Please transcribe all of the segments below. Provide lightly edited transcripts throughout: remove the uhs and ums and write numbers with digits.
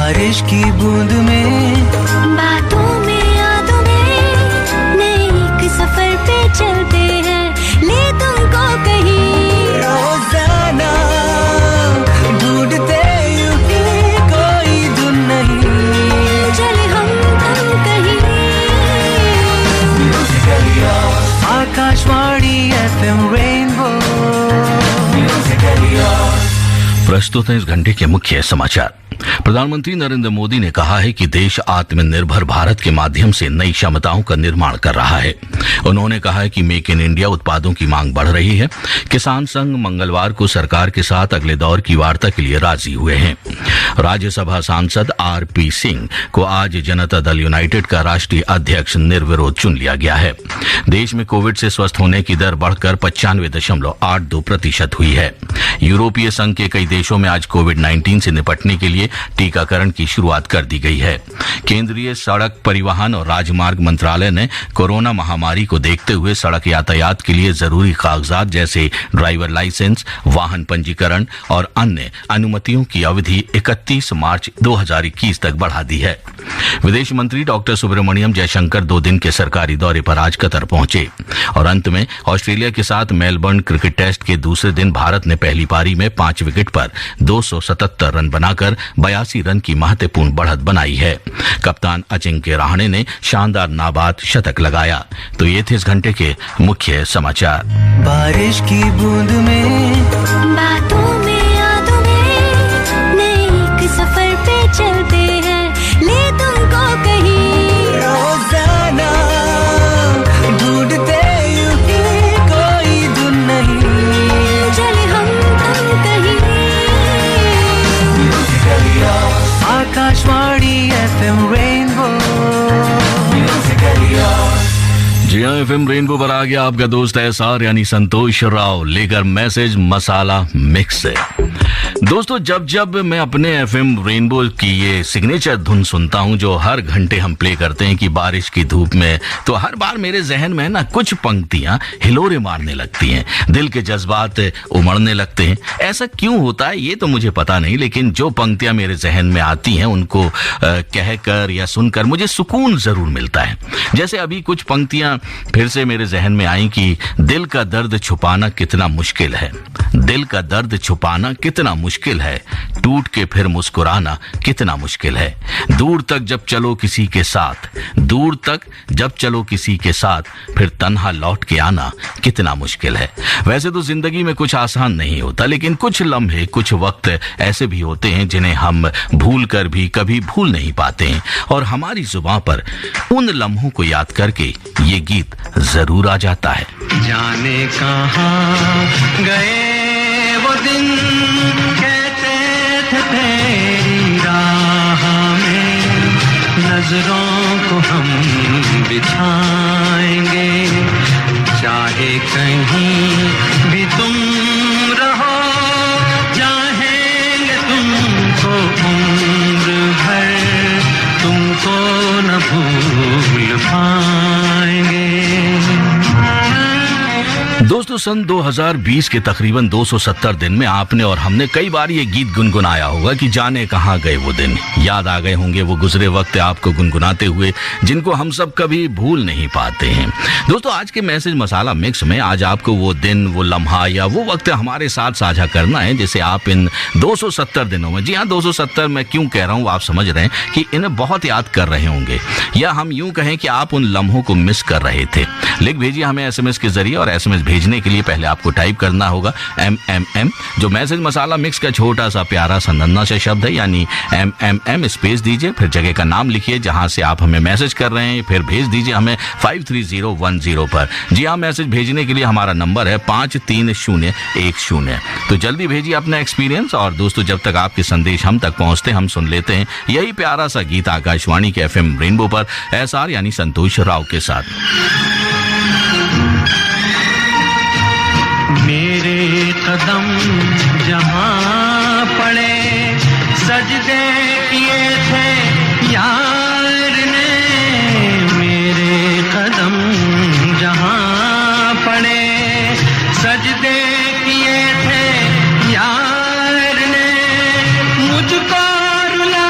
बारिश की बूंद में, बातों में यादों में, नए एक सफर पे चलते हैं, ले तुमको कहीं। रोजाना ढूंढते यूं ही कोई धुन नहीं, चले हम कहीं। Akashvani FM rainbow. प्रस्तुत है इस घंटे के मुख्य समाचार। प्रधानमंत्री नरेंद्र मोदी ने कहा है कि देश आत्मनिर्भर भारत के माध्यम से नई क्षमताओं का निर्माण कर रहा है। उन्होंने कहा है कि मेक इन इंडिया उत्पादों की मांग बढ़ रही है। किसान संघ मंगलवार को सरकार के साथ अगले दौर की वार्ता के लिए राजी हुए हैं। राज्यसभा सांसद RP सिंह को आज जनता दल यूनाइटेड का राष्ट्रीय अध्यक्ष निर्विरोध चुन लिया गया है। देश में कोविड से स्वस्थ होने की दर बढ़कर 95.82% हुई है। यूरोपीय संघ के कई देशों में आज कोविड-19 से निपटने के लिए टीकाकरण की शुरुआत कर दी गई है। केंद्रीय सड़क परिवहन और राजमार्ग मंत्रालय ने कोरोना महामारी को देखते हुए सड़क यातायात के लिए जरूरी कागजात जैसे ड्राइवर लाइसेंस, वाहन पंजीकरण और अन्य अनुमतियों की अवधि 31 मार्च 2021 तक बढ़ा दी है। विदेश मंत्री डॉक्टर सुब्रमण्यम जयशंकर 2 दिन के सरकारी दौरे पर आज कतर पहुंचे। और अंत में ऑस्ट्रेलिया के साथ मेलबर्न क्रिकेट टेस्ट के दूसरे दिन भारत ने पहली पारी में 5 विकेट पर 277 रन बनाकर 82 रन की महत्वपूर्ण बढ़त बनाई है। कप्तान अजिंक्य रहाणे ने शानदार नाबाद शतक लगाया। तो ये थे इस घंटे के मुख्य समाचार। बारिश की बूंद में, बातों में यादों में, नए एक सफर पे चलते हैं, ले तुमको कहीं। रोजाना ढूंढते यूं ही कोई धुन नहीं, चले हम कहीं। Akashvani FM rainbow. जी हाँ, FM रेनबो पर आ गया आपका दोस्त SR यानी संतोष राव लेकर मैसेज मसाला मिक्स से। दोस्तों, जब जब मैं अपने FM रेनबो की ये सिग्नेचर धुन सुनता हूँ जो हर घंटे हम प्ले करते हैं कि बारिश की धूप में, तो हर बार मेरे जहन में ना कुछ पंक्तियां हिलोरे मारने लगती हैं, दिल के जज्बात उमड़ने लगते हैं। ऐसा क्यों होता है ये तो मुझे पता नहीं, लेकिन जो पंक्तियां मेरे जहन में आती हैं उनको कहकर या सुनकर मुझे सुकून जरूर मिलता है। जैसे अभी कुछ पंक्तियां फिर से मेरे जहन में आई कि दिल का दर्द छुपाना कितना मुश्किल है, दिल का दर्द छुपाना कितना मुश्किल है, टूट के फिर मुस्कुराना कितना मुश्किल है, दूर तक जब चलो किसी के साथ, दूर तक जब चलो किसी के साथ, फिर तन्हा लौट के आना कितना मुश्किल है। वैसे तो जिंदगी में कुछ आसान नहीं होता, लेकिन कुछ लम्हे, कुछ वक्त ऐसे भी होते हैं जिन्हें हम भूल कर भी कभी भूल नहीं पाते हैं, और हमारी जुबान पर उन लम्हों को याद करके ये गीत जरूर आ जाता है। जाने कहाँ गए वो दिन, कहते थे तेरी राह में नजरों को हम बिछाएंगे, चाहे कहीं भी तुम रहो, चाहेंगे तुमको उम्र भर, तुमको न भूल पाएंगे। दोस्तों, सन 2020 के तकरीबन 270 दिन में आपने और हमने कई बार ये गीत गुनगुनाया होगा कि जाने कहाँ गए वो दिन। याद आ गए होंगे वो गुजरे वक्त आपको गुनगुनाते हुए, जिनको हम सब कभी भूल नहीं पाते हैं। दोस्तों, आज के मैसेज मसाला मिक्स में आज आपको वो दिन, वो लम्हा या वो वक्त हमारे साथ साझा करना है जिसे आप इन 270 दिनों में, जी हाँ 270 मैं क्यों कह रहा हूँ आप समझ रहे हैं कि इन्हें बहुत याद कर रहे होंगे, या हम यूं कहें कि आप उन लम्हों को मिस कर रहे थे। लिख भेजिए हमें SMS के जरिए, और SMS भेजने के लिए पहले आपको टाइप करना होगा MMM, जो मैसेज मसाला मिक्स का छोटा सा प्यारा सा नन्हा सा शब्द है, यानी MMM स्पेस दीजिए, फिर जगह का नाम लिखिए जहां से आप हमें मैसेज कर रहे हैं, फिर भेज दीजिए हमें 53010 पर। जी हाँ, मैसेज भेजने के लिए हमारा नंबर है 53010। तो जल्दी भेजिए अपना एक्सपीरियंस। और दोस्तों, जब तक आपके संदेश हम तक पहुंचते हम सुन लेते हैं यही प्यारा सा गीत आकाशवाणी के FM रेनबो पर SR यानी संतोष राव के साथ। मेरे कदम जहाँ पड़े, सजदे किए थे यार ने, मेरे कदम जहाँ पड़े, सजदे किए थे यार ने, मुझको रुला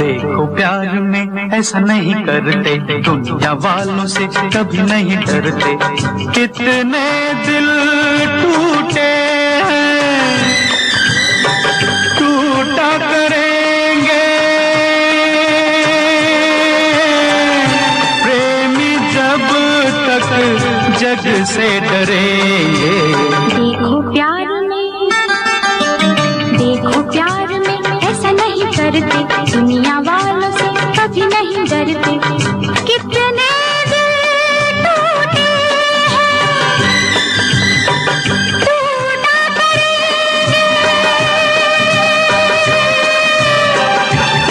देखो प्यार में ऐसा नहीं करते, दुनिया वालों से कभी नहीं डरते। कितने दिल टूटे हैं, टूटा करेंगे प्रेमी जब तक जग से डरेंगे। देखो प्यार में ऐसा नहीं करते, दुनिया वालों से कभी नहीं डरते। कितने दिल टूटे हैं, टूटा करेंगे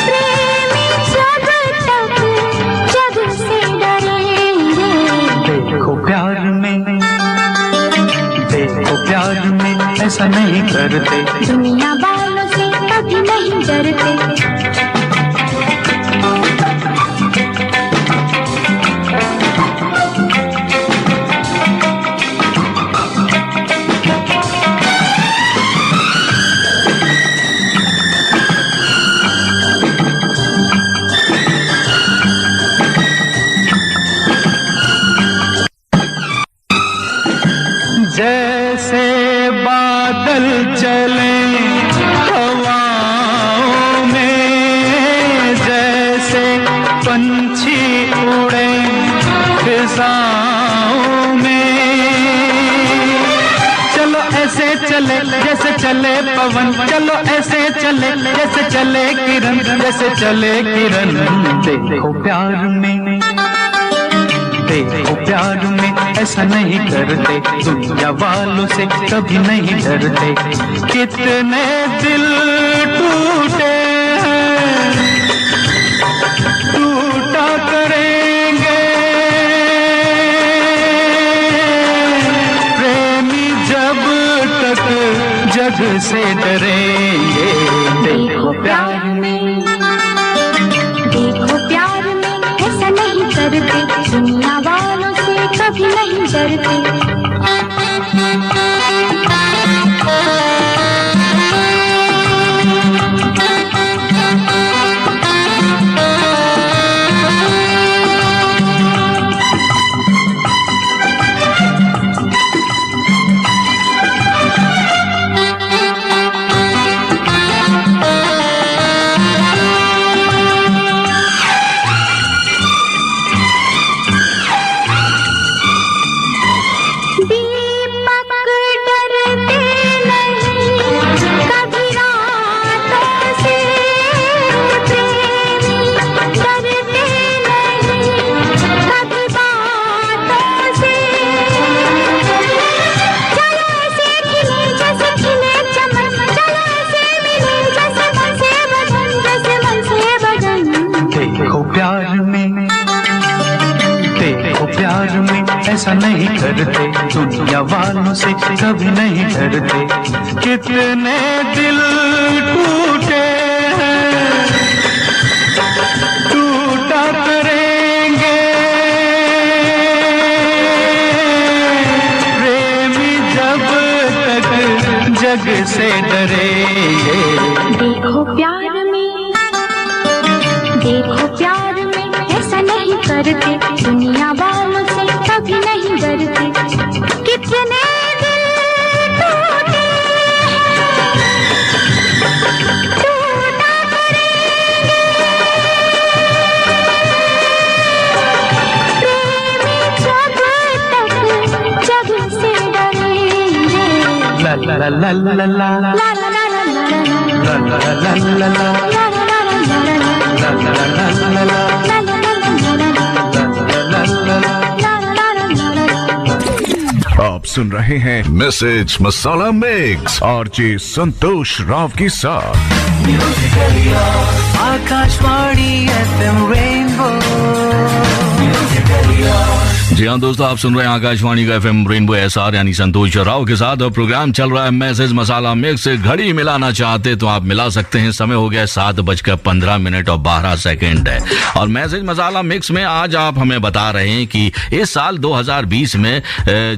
प्रेमी जब तक जग से डरेंगे। देखो प्यार में ऐसा नहीं करते, दुनिया वालों से कभी नहीं डरते। जैसे बादल चले हवाओं में, जैसे पंछी उड़े फिजाओं में, चलो ऐसे चले जैसे चले पवन, चलो ऐसे चले जैसे चले किरण, जैसे चले किरण। देखो प्यार में ऐसा नहीं करते, दुनिया वालों से कभी नहीं डरते। कितने दिल टूटे हैं, टूटा करेंगे प्रेमी जब तक जग से डरेंगे। देखो प्यार में ऐसा नहीं करते, दुनिया वालों से कभी नहीं डरते। ऐसा नहीं करते, दुनिया वालों से कभी नहीं डरते। कितने दिल टूटे हैं, टूटा करेंगे प्रेमी जब तक जग से डरेंगे। देखो प्यार में ऐसा नहीं करते, दुनिया वालों से कभी नहीं डरते। कितने दिल टूटे हैं, टूटा करेंगे प्रेमी जब तक जग से डरेंगे। ला ला ला ला ला ला ला ला ला ला ला ला ला ला ला ला आप सुन रहे हैं मैसेज मसाला मिक्स आरजे संतोष राव के साथ। Akashvani FM rainbow. जी हाँ दोस्तों, आप सुन रहे हैं आकाशवाणी का FM रेनबो SR यानी संतोष राव के साथ, और प्रोग्राम चल रहा है मैसेज मसाला मिक्स। घड़ी मिलाना चाहते तो आप मिला सकते हैं। समय हो गया 7:15 और 12 सेकेंड है। और मैसेज मसाला मिक्स में आज आप हमें बता रहे हैं कि इस साल 2020 में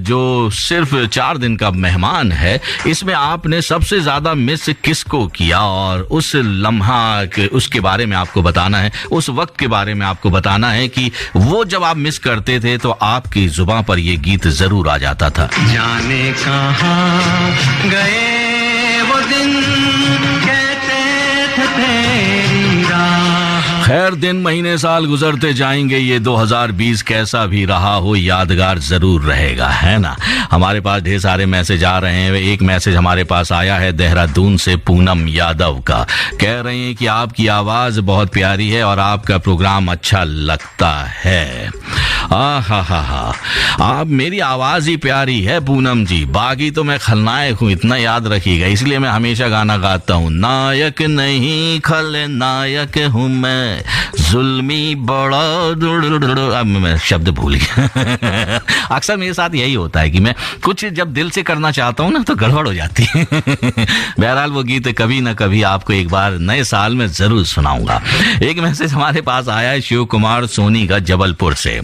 जो सिर्फ 4 दिन का मेहमान है, इसमें आपने सबसे ज्यादा मिस किसको किया, और उस लम्हा उसके बारे में आपको बताना है, उस वक्त के बारे में आपको बताना है कि वो जब आप मिस करते थे तो आपकी जुबान पर ये गीत जरूर आ जाता था। जाने कहाँ गए वो दिन, कहते थे तेरी राह। खैर, दिन महीने साल गुजरते जाएंगे, ये 2020 कैसा भी रहा हो यादगार जरूर रहेगा, है ना। हमारे पास ढेर सारे मैसेज आ रहे हैं। एक मैसेज हमारे पास आया है देहरादून से पूनम यादव का। कह रहे हैं कि आपकी आवाज बहुत प्यारी है और आपका प्रोग्राम अच्छा लगता है। हा, आप मेरी आवाज ही प्यारी है पूनम जी, बाकी तो मैं खलनायक हूँ, इतना याद रखिएगा। इसलिए मैं हमेशा गाना गाता हूँ, नायक नहीं खलनायक हूँ मैं, जुल्मी बड़ा। अब मैं शब्द भूल गया। अक्सर मेरे साथ यही होता है कि मैं कुछ जब दिल से करना चाहता हूँ ना तो गड़बड़ हो जाती है। बहरहाल वो गीत कभी ना कभी आपको एक बार नए साल में जरूर सुनाऊंगा। एक मैसेज हमारे पास आया है शिव कुमार सोनी का जबलपुर से।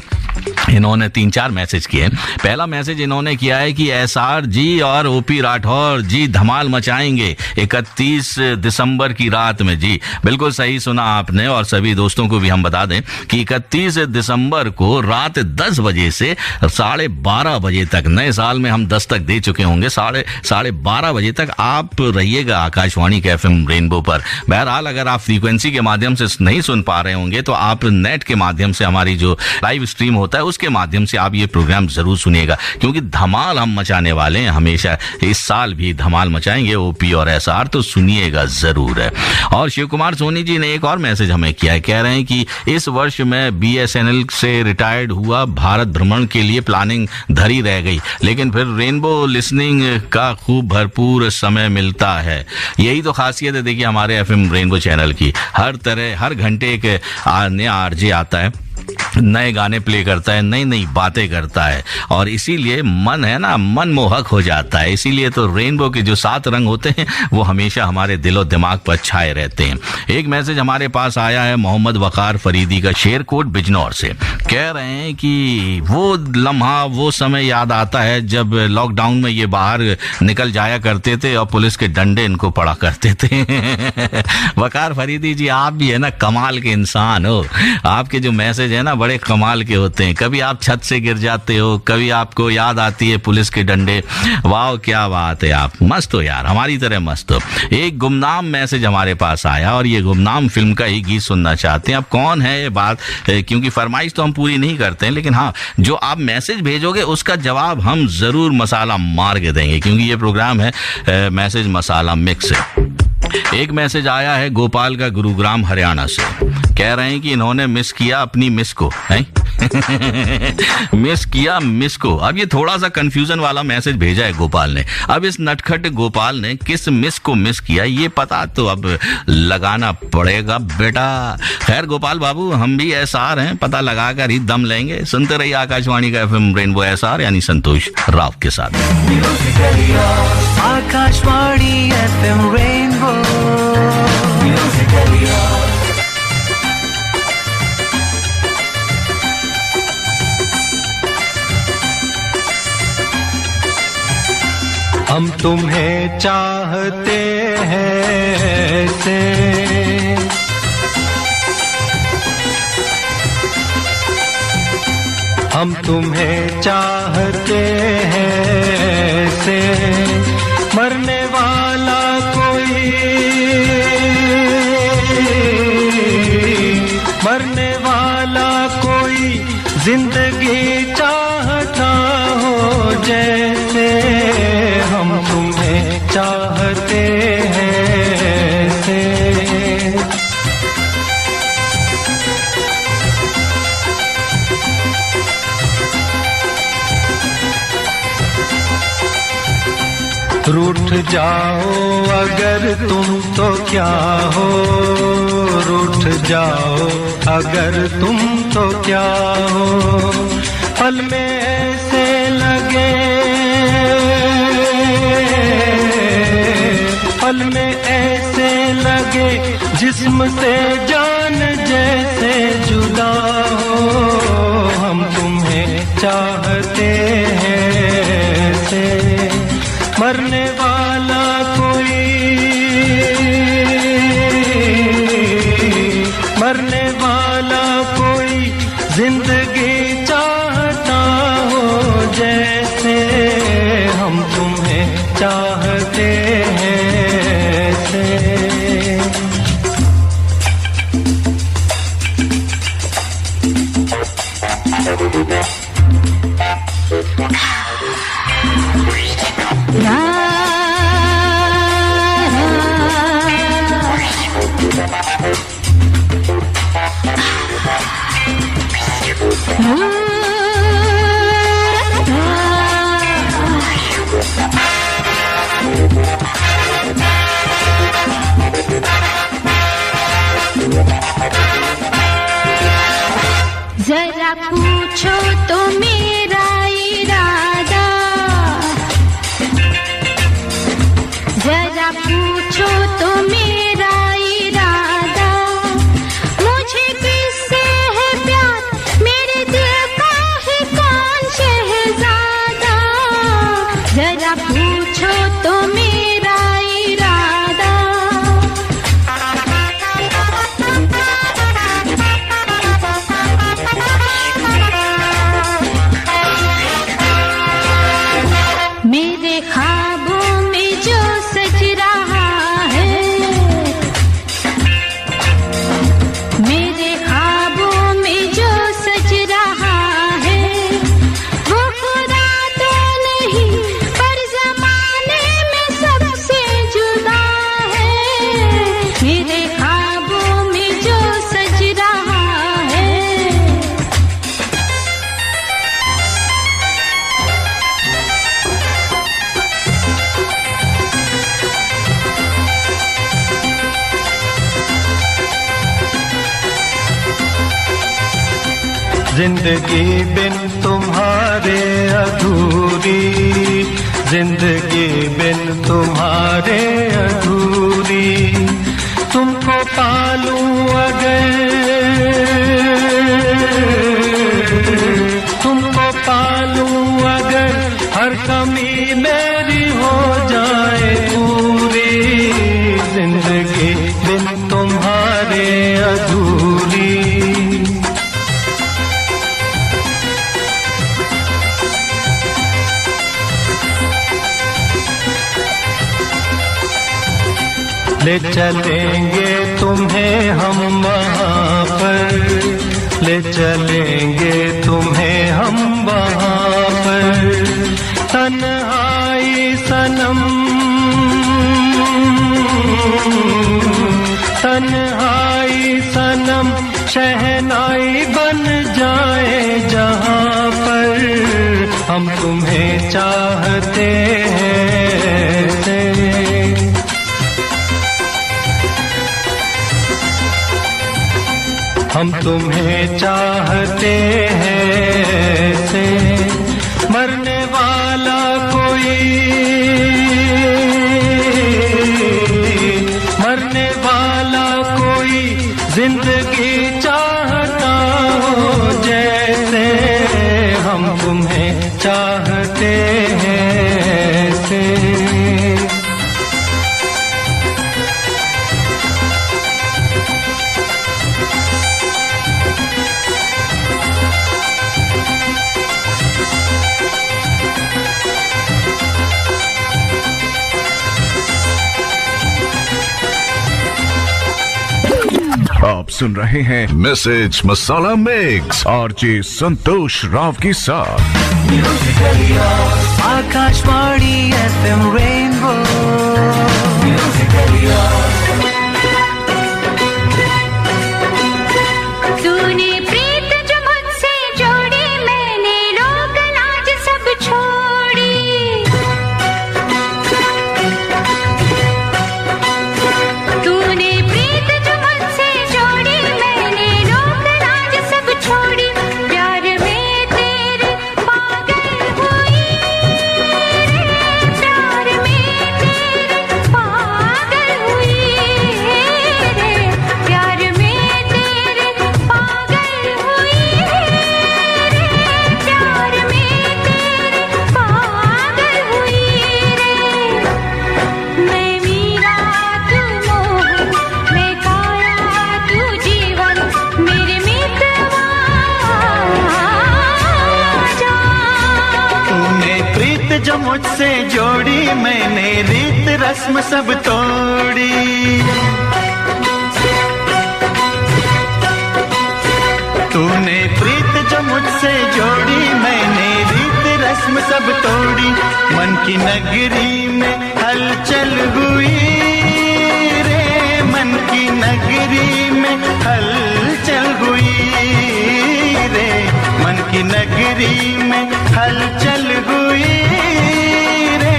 इन्होंने 3-4 मैसेज किए। पहला मैसेज इन्होंने किया है कि SR जी और OP राठौर जी धमाल मचाएंगे 31 दिसंबर की रात में। जी बिल्कुल सही सुना आपने, और सभी दोस्तों को भी हम बता दें कि 31 दिसंबर को रात 10 बजे से 12:30 बजे तक, नए साल में हम 10 तक दे चुके होंगे, 12:30 बजे तक आप रहिएगा आकाशवाणी के FM रेनबो पर। बहरहाल अगर आप फ्रीक्वेंसी के माध्यम से नहीं सुन पा रहे होंगे तो आप नेट के माध्यम से, हमारी जो लाइव स्ट्रीम होता है उसके माध्यम से आप ये प्रोग्राम जरूर सुनिएगा, क्योंकि धमाल हम मचाने वाले हैं। हमेशा इस साल भी धमाल मचाएंगे OP और SR, तो सुनिएगा जरूर है। और शिव कुमार सोनी जी ने एक और मैसेज हमें किया है। कह रहे हैं कि इस वर्ष मैं BSNL से रिटायर्ड हुआ, भारत भ्रमण के लिए प्लानिंग धरी रह गई, लेकिन फिर रेनबो लिसनिंग का खूब भरपूर समय मिलता है। यही तो खासियत है देखिए हमारे FM रेनबो चैनल की। हर घंटे एक नया RJ आता है, नए गाने प्ले करता है, नई नई बातें करता है, और इसीलिए मन है ना, मन मोहक हो जाता है। इसीलिए तो रेनबो के जो 7 रंग होते हैं वो हमेशा हमारे दिलो दिमाग पर छाए रहते हैं। एक मैसेज हमारे पास आया है मोहम्मद वकार फरीदी का शेरकोट बिजनौर से। कह रहे हैं कि वो लम्हा, वो समय याद आता है जब लॉकडाउन में ये बाहर निकल जाया करते थे और पुलिस के डंडे इनको पड़ा करते थे। वकार फरीदी जी, आप भी है ना कमाल के इंसान हो। आपके जो मैसेज है ना बड़े कमाल के होते हैं। कभी आप छत से गिर जाते हो, कभी आपको याद आती है पुलिस के डंडे। वाह क्या बात है, आप मस्त हो यार, हमारी तरह मस्त हो। एक गुमनाम मैसेज हमारे पास आया, और ये गुमनाम फिल्म का ही गीत सुनना चाहते हैं। अब कौन है ये बात, क्योंकि फरमाइश तो हम पूरी नहीं करते हैं, लेकिन हाँ जो आप मैसेज भेजोगे उसका जवाब हम जरूर मसाला मार के देंगे, क्योंकि ये प्रोग्राम है मैसेज मसाला मिक्स है। एक मैसेज आया है गोपाल का गुरुग्राम हरियाणा से। कह रहे हैं कि इन्होंने मिस किया अपनी मिस को, है मिस किया मिस को। अब ये थोड़ा सा कंफ्यूजन वाला मैसेज भेजा है गोपाल ने। अब इस नटखट गोपाल ने किस मिस को मिस किया ये पता तो अब लगाना पड़ेगा बेटा। खैर गोपाल बाबू, हम भी SR हैं, पता लगा कर ही दम लेंगे। सुनते रहिए आकाशवाणी का FM रेनबो SR यानी संतोष राव के साथ। आकाशवाणी FM रेनबो हम तुम्हें चाहते हैं ऐसे, हम तुम्हें चाहते हैं ऐसे, मरने वाला कोई, मरने वाला कोई जिंदगी चाहता हो जैसे, हम तुम्हें चाहते हैं ऐसे। रूठ जाओ अगर तुम तो क्या हो, रूठ जाओ अगर तुम तो क्या हो, पल में ऐसे लगे, पल में ऐसे लगे जिस्म से जान जैसे जुदा हो, हम तुम्हें चाहते हैं से मरने वाला कोई, मरने वाला कोई जिंदगी चाहता हो जैसे हम तुम्हें चाहते हैं से। जरा पूछो तो मेरा इरादा, जरा पूछो तो मेरा इरादा, मुझे किससे है प्यार, मेरे दिल का है कौन शहजादा, जरा पूछो तो मेरा इरादा। मेरे ख्वाबों में जो सज रहा है, मेरे ख्वाबों में जो सज रहा है, वो खुदा तो नहीं पर ज़माने में सबसे जुदा है, मेरे ख्वाबों में जो सज रहा है। जिंदगी बिन तुम्हारे अधूरी, जिंदगी बिन तुम्हारे अधूरी, तुमको पालूं अगर, तुमको पालूं अगर हर कमी मेरी हो जाए पूरी, जिंदगी बिन तुम्हारे अधूरी। ले चलेंगे तुम्हें हम वहाँ पर, ले चलेंगे तुम्हें हम वहाँ पर, तन्हाई सनम, तन्हाई सनम शहनाई बन जाए जहाँ पर, हम तुम्हें चाहते हैं से। हम तुम्हें चाहते हैं से मरने वाला कोई, मरने वाला कोई जिंदगी चाहता हो जैसे हम तुम्हें चाहते हैं से। आप सुन रहे हैं मैसेज मसाला मिक्स आरजे संतोष राव के साथ। आकाशवाणी FM रेनबो तूने प्रीत जो मुझसे जोड़ी, मैंने लोग लाज सब छोड़ी। तूने प्रीत जो मुझसे जोड़ी, मैंने लोग लाज सब छोड़ी। प्यार में तेरे जो मुझसे जोड़ी मैंने रीत रस्म सब तोड़ी। तूने प्रीत जो मुझसे जोड़ी मैंने रीत रस्म सब तोड़ी। मन की नगरी में हलचल हुई रे, मन की नगरी में हलचल हुई रे, मन की नगरी में हलचल हुई रे,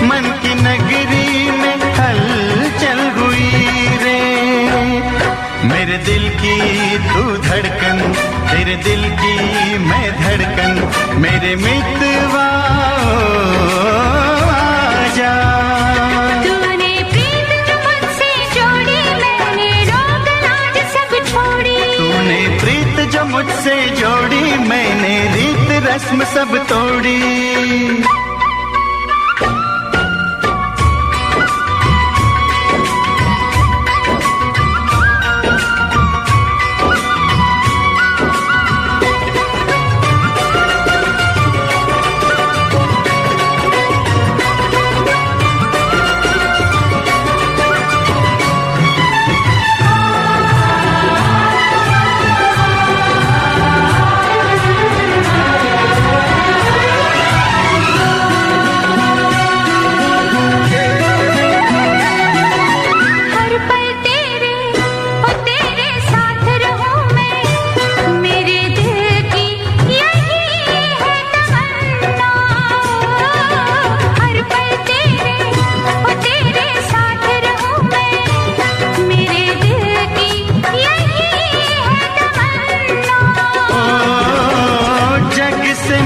मन की नगरी में हलचल हुई रे। मेरे दिल की तू धड़कन, तेरे दिल की मैं धड़कन, मेरे मितवा आजा। तूने प्रीत जो मुझसे जोड़ी मैंने रोग लाज सब छोड़ी। तूने प्रीत जो मुझसे जोड़ी मैंने रीत रस्म सब तोड़ी।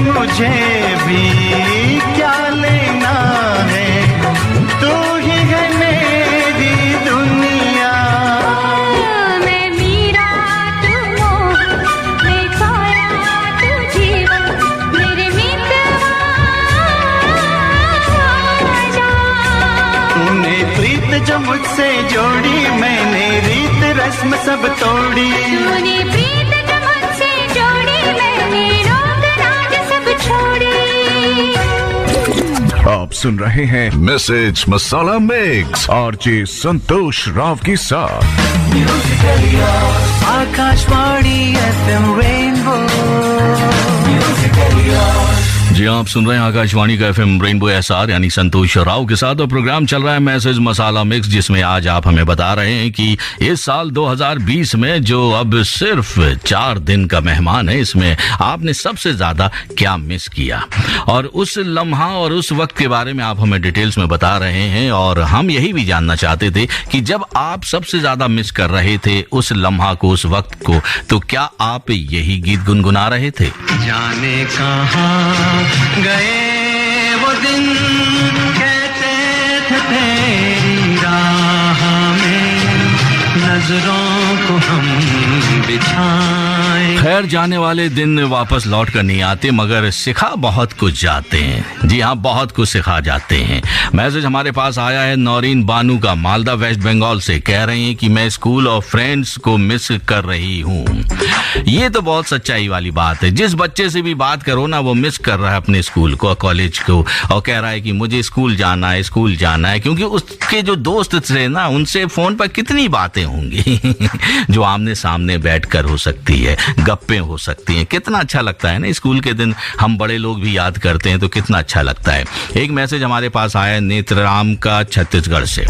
मुझे भी क्या लेना है, तू ही है मेरी दुनिया। मैं मीरा तू मोह, मैं खोया तू जीवन, मेरे मितवा आजा। तूने प्रीत जो मुझसे जोड़ी मैंने रीत रस्म सब तोड़ी। तूने प्रीत जो मुझसे जोड़ी मैंने रोग लाज सब छोड़ी। आप सुन रहे हैं मैसेज मसाला मिक्स आरजे संतोष राव के साथ। Akashvani FM rainbow. जी आप सुन रहे हैं आकाशवाणी का FM रेनबो SR यानी संतोष राव के साथ, और प्रोग्राम चल रहा है मैसेज मसाला मिक्स, जिसमें आज आप हमें बता रहे हैं कि इस साल 2020 में जो अब सिर्फ 4 दिन का मेहमान है, इसमें आपने सबसे ज्यादा क्या मिस किया, और उस लम्हा और उस वक्त के बारे में आप हमें डिटेल्स में बता रहे हैं। और हम यही भी जानना चाहते थे कि जब आप सबसे ज्यादा मिस कर रहे थे उस लम्हा को, उस वक्त को, तो क्या आप यही गीत गुनगुना रहे थे? जाने कहाँ गए वो दिन, कहते थे तेरी राह में नजरों को हम बिछाएं। खैर, जाने वाले दिन वापस लौट कर नहीं आते, मगर सिखा बहुत कुछ जाते हैं। जी हाँ, बहुत कुछ सिखा जाते हैं। मैसेज हमारे पास आया है नौरीन बानू का, मालदा वेस्ट बंगाल से। कह रही हैं कि मैं स्कूल और फ्रेंड्स को मिस कर रही हूँ। ये तो बहुत सच्चाई वाली बात है। जिस बच्चे से भी बात करो ना, वो मिस कर रहा है अपने स्कूल को, कॉलेज को, और कह रहा है कि मुझे स्कूल जाना है, स्कूल जाना है, क्योंकि उसके जो दोस्त थे ना, उनसे फोन पर कितनी बातें होंगी जो आमने सामने बैठकर हो सकती है, गप्पे हो सकती हैं। कितना अच्छा लगता है ना, स्कूल के दिन हम बड़े लोग भी याद करते हैं तो कितना अच्छा लगता है। एक मैसेज हमारे पास आया नेत्रराम का, छत्तीसगढ़ से।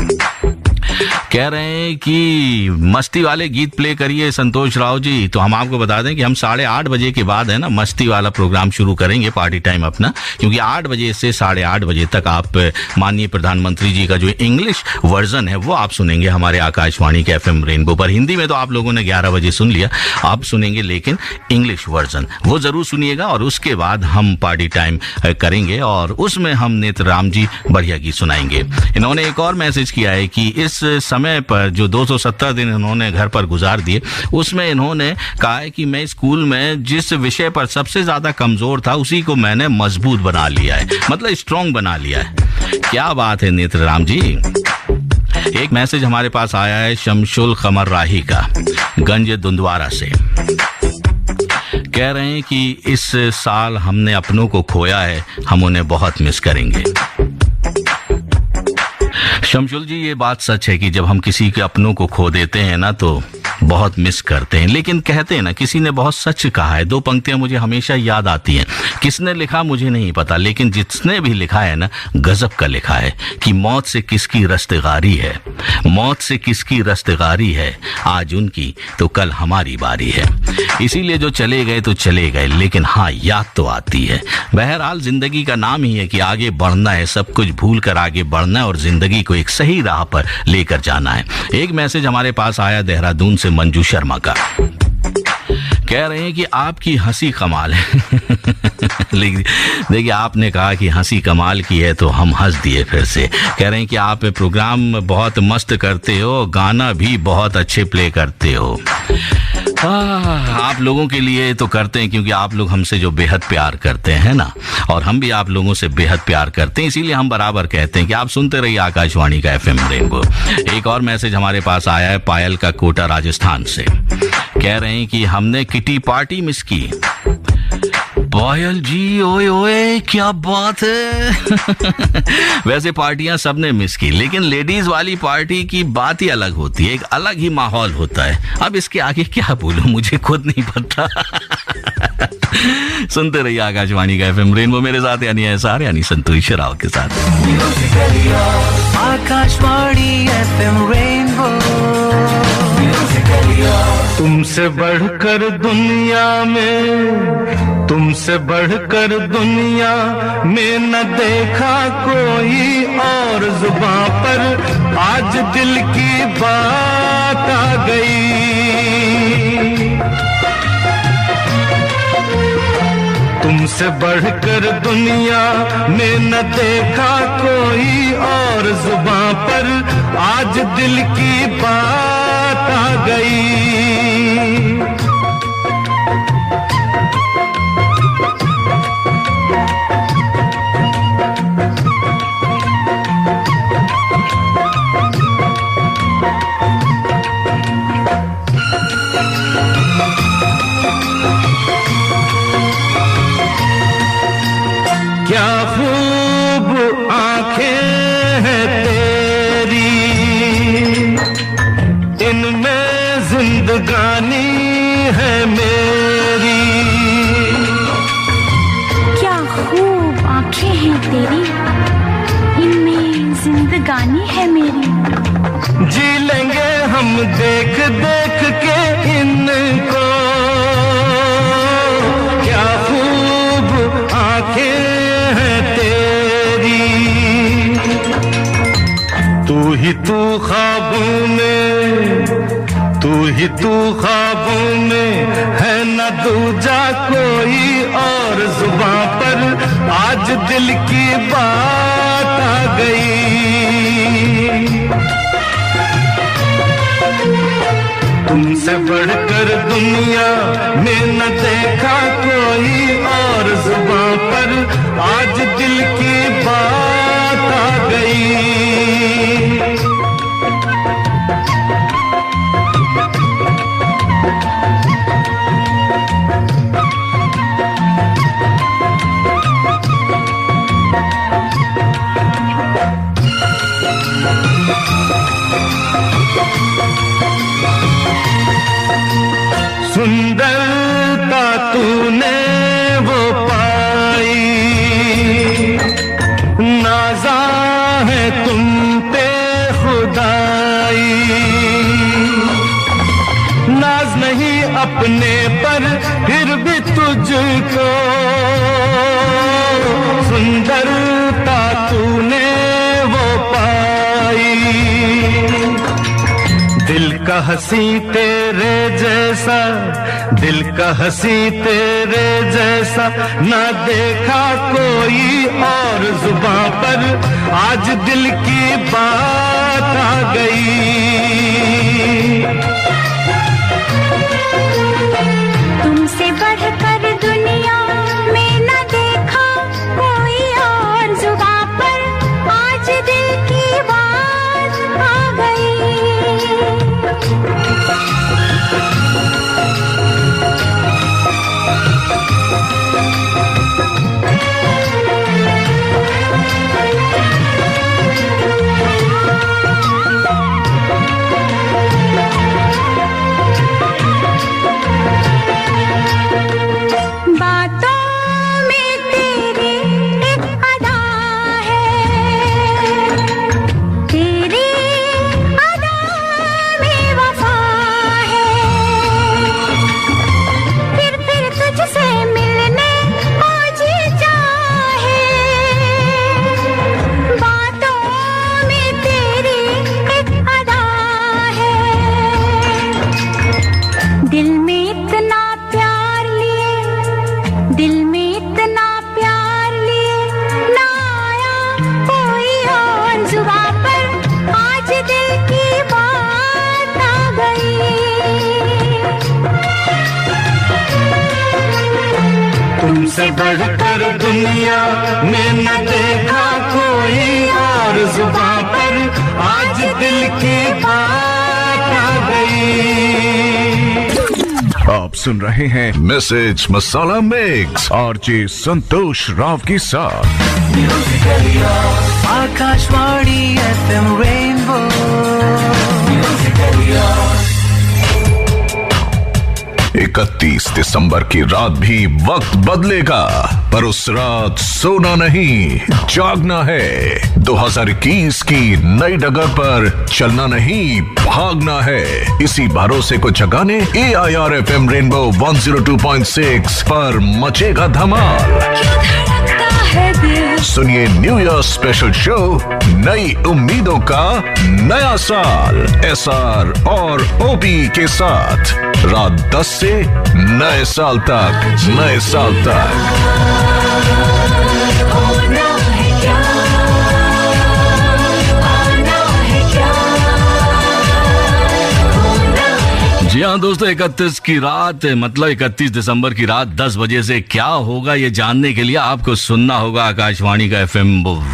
कह रहे हैं कि मस्ती वाले गीत प्ले करिए संतोष राव जी। तो हम आपको बता दें कि हम 8:30 बजे के बाद है ना मस्ती वाला प्रोग्राम शुरू करेंगे, पार्टी टाइम अपना, क्योंकि 8 बजे से 8:30 बजे तक आप माननीय प्रधानमंत्री जी का जो इंग्लिश वर्जन है वो आप सुनेंगे हमारे आकाशवाणी के FM रेनबो पर। हिंदी में तो आप लोगों ने 11 बजे सुन लिया, आप सुनेंगे लेकिन इंग्लिश वर्जन वो जरूर सुनिएगा। और उसके बाद हम पार्टी टाइम करेंगे और उसमें हम नेत्रराम जी बढ़िया गीत सुनाएंगे। इन्होंने एक और मैसेज किया है कि इस समय पर जो 270 दिन इन्होंने घर पर गुजार दिए, उसमें इन्होंने कहा है कि मैं स्कूल में जिस विषय पर सबसे ज्यादा कमजोर था उसी को मैंने मजबूत बना लिया है, मतलब स्ट्रॉन्ग बना लिया है। क्या बात है नेत्रराम जी। एक मैसेज हमारे पास आया है शमशुल कमर राही का, गंज दुंदवारा से। कह रहे हैं कि इस साल हमने अपनों को खोया है, हम उन्हें बहुत मिस करेंगे। शमशुल जी, ये बात सच है कि जब हम किसी के अपनों को खो देते हैं ना तो बहुत मिस करते हैं। लेकिन कहते हैं ना, किसी ने बहुत सच कहा है, दो पंक्तियां मुझे हमेशा याद आती हैं। किसने लिखा मुझे नहीं पता, लेकिन जिसने भी लिखा है ना, गजब का लिखा है कि मौत से किसकी रस्तगारी है, मौत से किसकी रस्तगारी है, आज उनकी तो कल हमारी बारी है। इसीलिए जो चले गए तो चले गए, लेकिन हाँ, याद तो आती है। बहरहाल जिंदगी का नाम ही है कि आगे बढ़ना है, सब कुछ भूल कर आगे बढ़ना है और जिंदगी को एक सही राह पर लेकर जाना है। एक मैसेज हमारे पास आया देहरादून से मंजू शर्मा का। कह रहे हैं कि आपकी हंसी कमाल है। देखिए, आपने कहा कि हंसी कमाल की है तो हम हंस दिए फिर से। कह रहे हैं कि आप प्रोग्राम बहुत मस्त करते हो, गाना भी बहुत अच्छे प्ले करते हो। आप लोगों के लिए तो करते हैं क्योंकि आप लोग हमसे जो बेहद प्यार करते हैं ना, और हम भी आप लोगों से बेहद प्यार करते हैं, इसीलिए हम बराबर कहते हैं कि आप सुनते रहिए आकाशवाणी का FM रेनबो। एक और मैसेज हमारे पास आया है पायल का, कोटा राजस्थान से। कह रहे हैं कि हमने किटी पार्टी मिस की। पायल जी, ओए ओए, क्या बात है। वैसे पार्टियां सबने मिस की, लेकिन लेडीज वाली पार्टी की बात ही अलग होती है, एक अलग ही माहौल होता है। अब इसके आगे क्या बोलूं, मुझे खुद नहीं पता। सुनते रहिए आकाशवाणी का FM रेनबो, मेरे साथ यानी एसआर यानी संतोष राव के साथ। आकाशवाणी FM रेनबो, तुमसे बढ़कर दुनिया में, तुमसे बढ़कर दुनिया में न देखा कोई और, जुबां पर आज दिल की बात आ गई। तुमसे बढ़कर दुनिया में न देखा कोई और, जुबां पर आज दिल की बात आ गई। क्या खूब आंखें हैं तेरी, इनमें जिंदगानी है मेरी। क्या खूब आंखें हैं तेरी, इनमें जिंदगानी है मेरी। जी लेंगे हम देख देख के इनको, क्या खूब आंखें हैं तेरी। तू ही तू ख्वाबों में, तू ही तू ख्वाबों में है न दूजा कोई और, जुबां पर आज दिल की बात आ गई। तुमसे बढ़कर दुनिया में न देखा कोई और, जुबां पर आज दिल की बात आ गई। सुंदरता तूने वो पाई, नाज़ा है तुम पे खुदाई। नाज नहीं अपने पर फिर भी तुझको, सुंदरता तूने वो पाई। दिल का हंसी तेरे जैसा, दिल का हंसी तेरे जैसा ना देखा कोई और, जुबां पर आज दिल की बात आ गई। तुमसे बढ़कर दुनिया में न देखा कोई और, जुबां पर आज दिल की बात आ गई। तुमसे बढ़कर दुनिया में न देखा कोई और, जुबां पर आज दिल की बात आ गई। आप सुन रहे हैं मैसेज मसाला मिक्स आरजे संतोष राव के साथ। Akashvani FM rainbow. 31 दिसंबर की रात भी वक्त बदलेगा, पर उस रात सोना नहीं जागना है। 2021 की नई डगर पर चलना नहीं भागना है। इसी भरोसे को जगाने AIR FM रेनबो 102.6 पर मचेगा धमाल। सुनिए न्यू ईयर स्पेशल शो, नई उम्मीदों का नया साल, SR और OP के साथ रात 10 से नए साल तक, नए साल तक। जी हाँ दोस्तों, 31 की रात मतलब 31 दिसंबर की रात 10 बजे से क्या होगा ये जानने के लिए आपको सुनना होगा आकाशवाणी का FM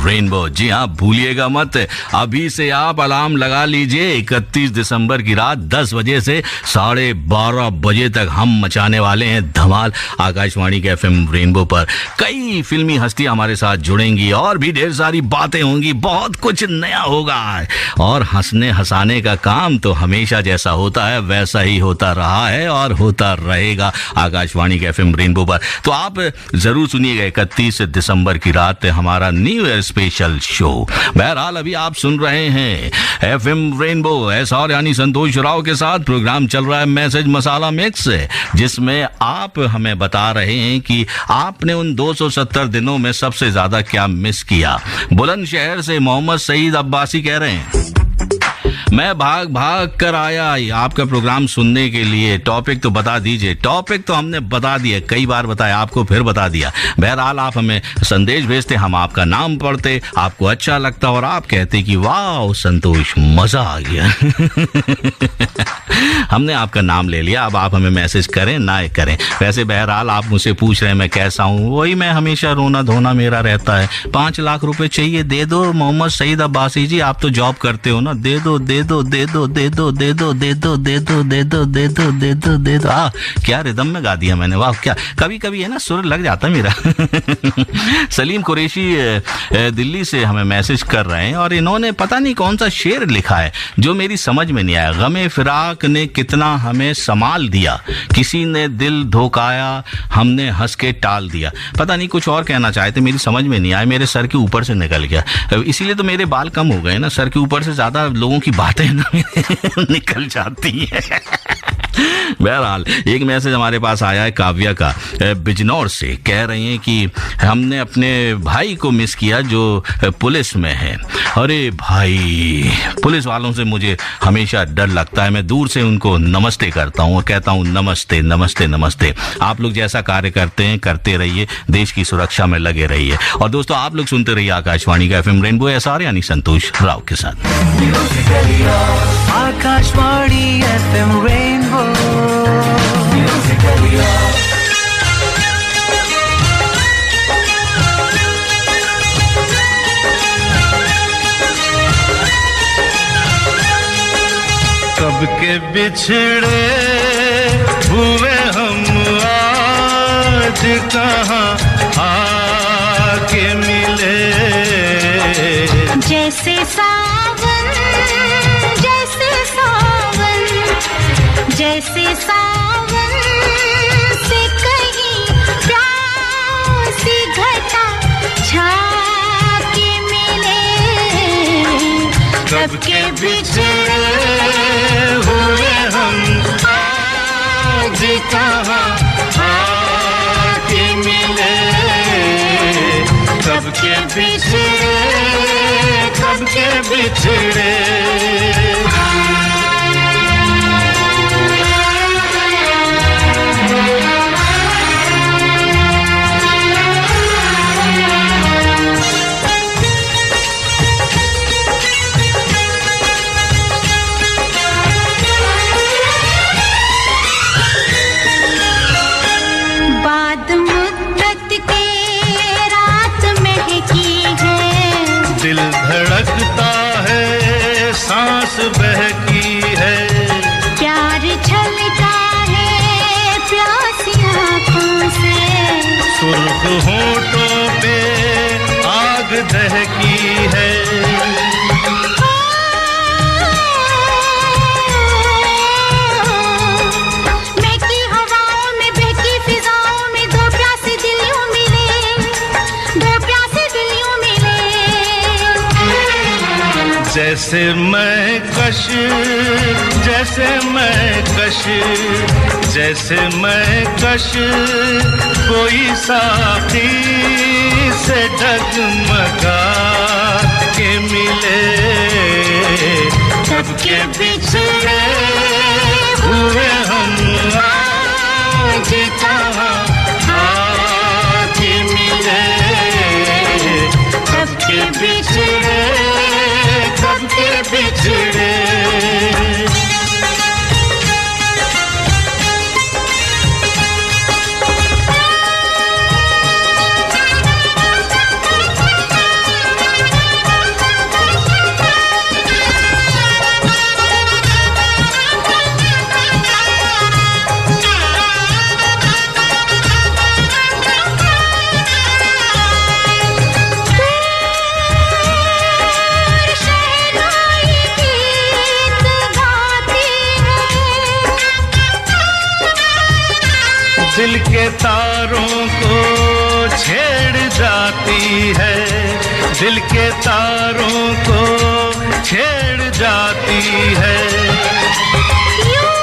रेनबो। जी हाँ, भूलिएगा मत, अभी से आप अलार्म लगा लीजिए। 31 दिसंबर की रात 10 बजे से 12:30 बजे तक हम मचाने वाले हैं धमाल आकाशवाणी के FM रेनबो पर। कई फिल्मी हस्तियां हमारे साथ जुड़ेंगी और भी ढेर सारी बातें होंगी, बहुत कुछ नया होगा। और हंसने हंसाने का काम तो हमेशा जैसा होता है वैसा ही होता रहा है और होता रहेगा आकाशवाणी के FM रेनबो पर। तो आप जरूर सुनिएगा 31 दिसंबर की रात हमारा न्यू ईयर स्पेशल शो। बहरहाल अभी आप सुन रहे हैं FM रेनबो, SR यानी संतोष राव के साथ प्रोग्राम चल रहा है मैसेज मसाला मिक्स, जिसमें आप हमें बता रहे हैं कि आपने उन 270 दिनों में सबसे ज्यादा क्या मिस किया। बुलंदशहर से मोहम्मद सईद अब्बासी कह रहे हैं, मैं भाग भाग कर आया आपका प्रोग्राम सुनने के लिए। टॉपिक तो बता दीजिए। टॉपिक तो हमने बता दिया, कई बार बताया, आपको फिर बता दिया। बहरहाल आप हमें संदेश भेजते, हम आपका नाम पढ़ते, आपको अच्छा लगता और आप कहते कि वाह संतोष मजा आ गया। हमने आपका नाम ले लिया, अब आप हमें मैसेज करें ना करें। वैसे बहरहाल आप मुझसे पूछ रहे हैं मैं कैसा हूँ, वही मैं हमेशा रोना धोना मेरा रहता है। 5 लाख रुपए चाहिए, दे दो मोहम्मद सईद अब्बासी जी, आप तो जॉब करते हो ना, दे दो दे दो दे दो दे दो दे दो दे दो दे दो दे दो दे दो दे दो दे दो। क्या रिदम में गा दिया मैंने, वाह। क्या कभी कभी है ना सुर लग जाता मेरा। सलीम कुरैशी दिल्ली से हमें मैसेज कर रहे हैं और इन्होंने पता नहीं कौन सा शेर लिखा है जो मेरी समझ में नहीं आया। गमे फिराक ने कितना हमें संभाल दिया, किसी ने दिल धोखाया, हमने हंस के टाल दिया। पता नहीं कुछ और कहना चाहे थे, मेरी समझ में नहीं आया, मेरे सर के ऊपर से निकल गया। इसीलिए तो मेरे बाल कम हो गए ना, सर के ऊपर से ज्यादा लोगों की बातें ना निकल जाती है। बहरहाल एक मैसेज हमारे पास आया है काव्या का बिजनौर से, कह रही हैं कि हमने अपने भाई को मिस किया जो पुलिस में है। अरे भाई, पुलिस वालों से मुझे हमेशा डर लगता है, मैं दूर से उनको नमस्ते करता हूँ और कहता हूँ नमस्ते नमस्ते नमस्ते। आप लोग जैसा कार्य करते हैं करते रहिए, देश की सुरक्षा में लगे रहिए। और दोस्तों आप लोग सुनते रहिए आकाशवाणी का FM रेनबो, SR यानी संतोष राव के साथ। Akashvani FM rainbow. कब के बिछड़े हुए हम आज आज कहाँ आके मिले। जैसे सावन, जैसे सावन, जैसे सावन से कहीं प्यासी घटा छाके मिले। कब के बिछड़े हुए हम आज कहाँ आके मिले। कब के बिछड़े, कब के बिछड़े। दिल धड़कता है, सांस बहकी है, प्यार छलका है प्यासी आँखों से। सुर्ख होठों पे आग दहकी है। महकी हवाओं में बहकी फिजाओं में दो प्यासे दिलियों मिले, दो प्यासे दिलियों मिले। जैसे मैं कश, जैसे मैं कश, जैसे मैं कश कोई साथी से डगमगा के मिले। कब के बिछड़े हुए हम आज कहाँ आके मिले। कब के बिछड़े, कब के बिछड़े। दिल के तारों को छेड़ जाती है, दिल के तारों को छेड़ जाती है। यूं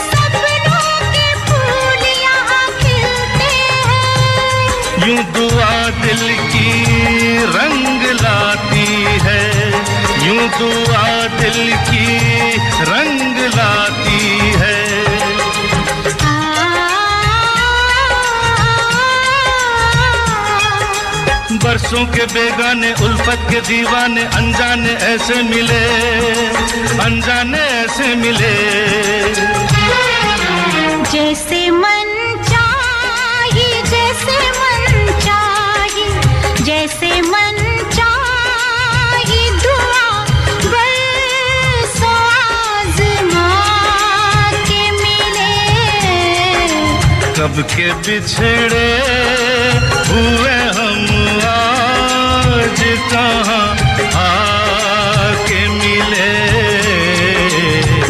सपनों के फूल यहाँ खिलते हैं। यूं दुआ दिल की रंग लाती है, यूं दुआ दिल की रंग लाती है। बरसों के बेगाने उल्फत के दीवाने अनजाने ऐसे मिले, अनजाने ऐसे मिले। जैसे मन चाहे, जैसे मन चाहे, जैसे मन चाहे दुआ बरसों आज़मा के मिले। कब के बिछड़े हुए हम आज कहाँ आके मिले।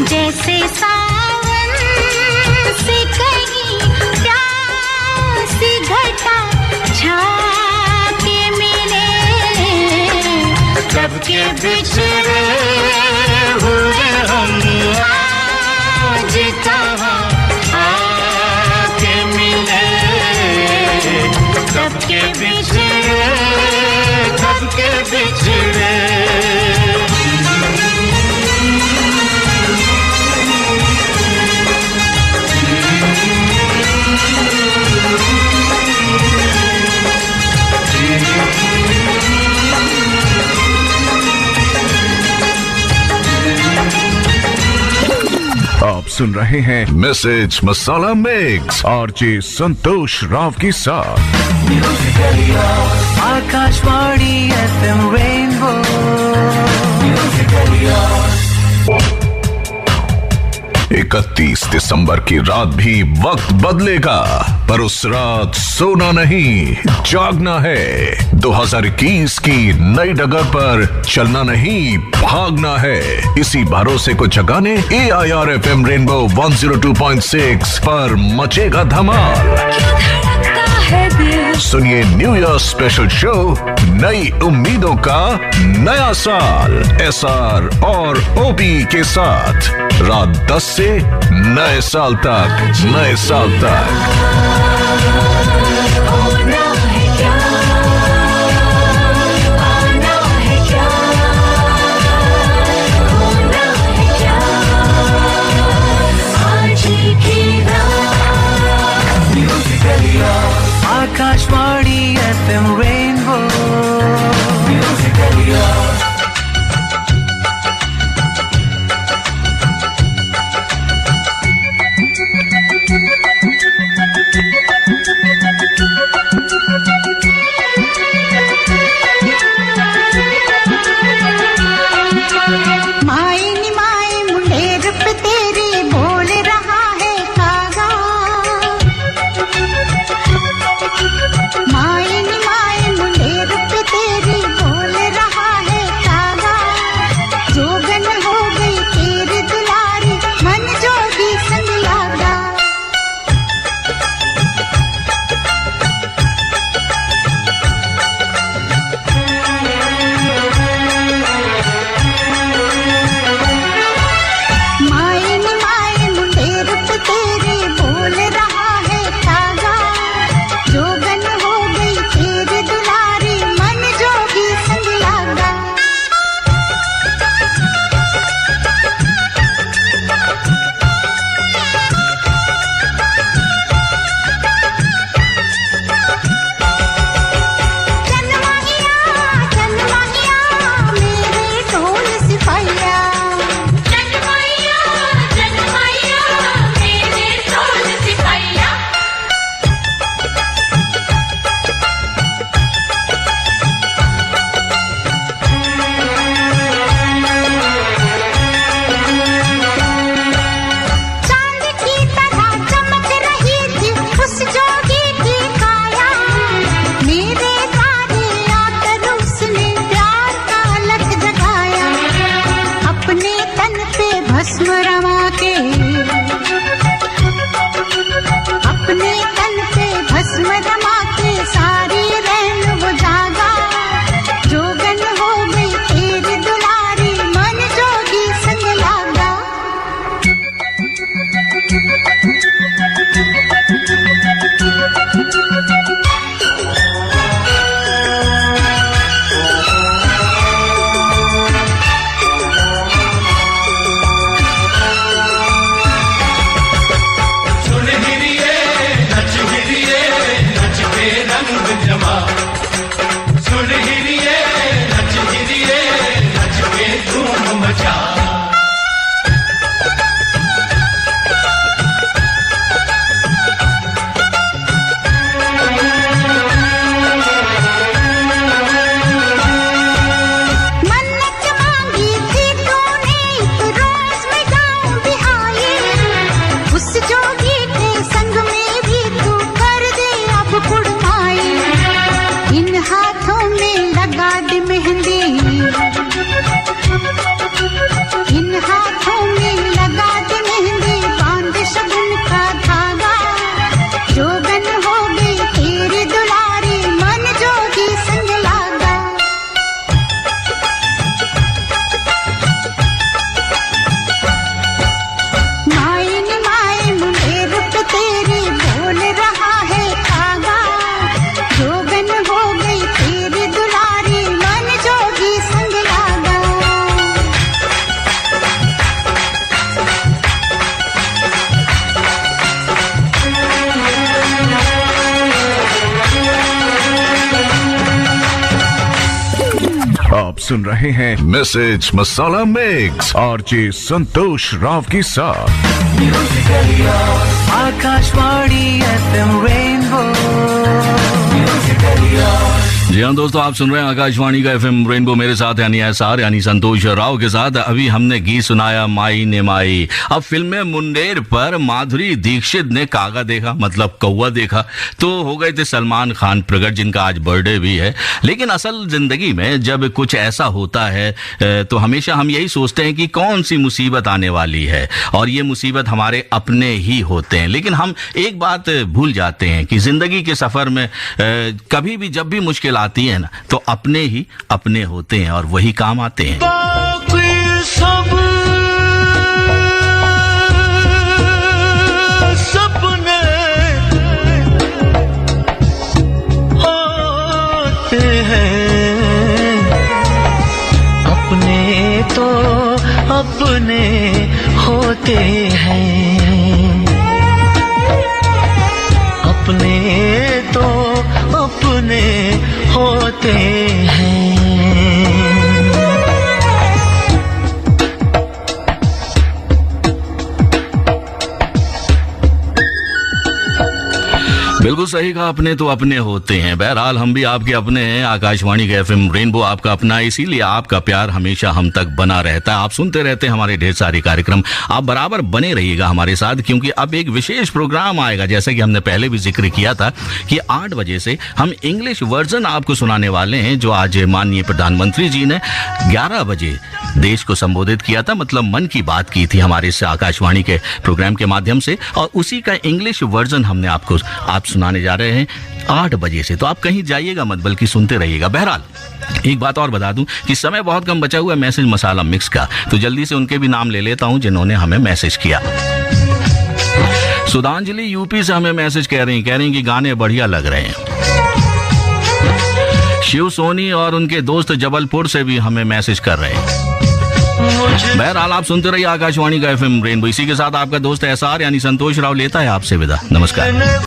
जैसे सावन से कहीं प्यासी घटा छाके मिले। कब के बिछड़े हुए हम आज कहाँ आके मिले। कब के बिछड़े, कब के बिछड़े। आप सुन रहे हैं मैसेज मसाला मिक्स आरजे संतोष राव के साथ। Akashvani FM rainbow. 31 दिसंबर की रात भी वक्त बदलेगा, पर उस रात सोना नहीं जागना है। 2021 की नई डगर पर चलना नहीं भागना है। इसी भरोसे को जगाने AIR FM रेनबो 102.6 पर मचेगा धमाल। सुनिए न्यू ईयर स्पेशल शो, नई उम्मीदों का नया साल, SR और OP के साथ रात 10 से नए साल तक, नए साल तक। आकाशवाणी FM रेनबो म्यूजिकल यार। आप सुन रहे हैं मैसेज मसाला मिक्स RJ संतोष राव के साथ। आकाशवाणी FM रेनबो म्यूजिकल यार। जी हाँ दोस्तों, आप सुन रहे हैं आकाशवाणी का एफएम रेनबो, मेरे साथ यानी एसआर यानी संतोष राव के साथ। अभी हमने गीत सुनाया माई ने माई। अब फिल्म मुंडेर पर माधुरी दीक्षित ने कागा देखा, मतलब कौवा देखा, तो हो गए थे सलमान खान प्रकट, जिनका आज बर्थडे भी है। लेकिन असल जिंदगी में जब कुछ ऐसा होता है तो हमेशा हम यही सोचते हैं कि कौन सी मुसीबत आने वाली है, और ये मुसीबत हमारे अपने ही होते हैं। लेकिन हम एक बात भूल जाते हैं कि जिंदगी के सफर में कभी भी जब भी मुश्किल आती है ना, तो अपने ही अपने होते हैं और वही काम आते हैं। सब सपने होते हैं, अपने तो अपने होते हैं, अपने तो अपने होते हैं। बिल्कुल सही कहा, अपने तो अपने होते हैं। बहरहाल हम भी आपके अपने हैं। आकाशवाणी का एफएम रेनबो आपका अपना है, इसीलिए आपका प्यार हमेशा हम तक बना रहता है। आप सुनते रहते हैं हमारे ढेर सारे कार्यक्रम। आप बराबर बने रहिएगा हमारे साथ, क्योंकि अब एक विशेष प्रोग्राम आएगा। जैसे कि हमने पहले भी जिक्र किया था कि 8 बजे से हम इंग्लिश वर्जन आपको सुनाने वाले हैं, जो आज माननीय प्रधानमंत्री जी ने 11 बजे देश को संबोधित किया था, मतलब मन की बात की थी हमारे इस आकाशवाणी के प्रोग्राम के माध्यम से, और उसी का इंग्लिश वर्जन हमने आपको सुनाने जा रहे हैं 8 बजे से। तो आप कहीं जाइएगा मत, बल्कि सुनते रहिएगा। बहरहाल एक बात और बता दूं कि समय बहुत कम बचा हुआ है मैसेज मसाला मिक्स का, तो जल्दी से उनके भी नाम ले लेता हूं जिन्होंने हमें मैसेज किया। सुधांजलि यूपी से हमें मैसेज कह रही हैं कि गाने बढ़िया लग रहे हैं। शिव सोनी और उनके दोस्त जबलपुर से भी हमें मैसेज कर रहे हैं। बहरहाल आप सुनते रहिए आकाशवाणी का एफएम रेनबो। इसी के साथ आपका दोस्त एसआर यानी संतोष राव लेता है आपसे विदा। नमस्कार।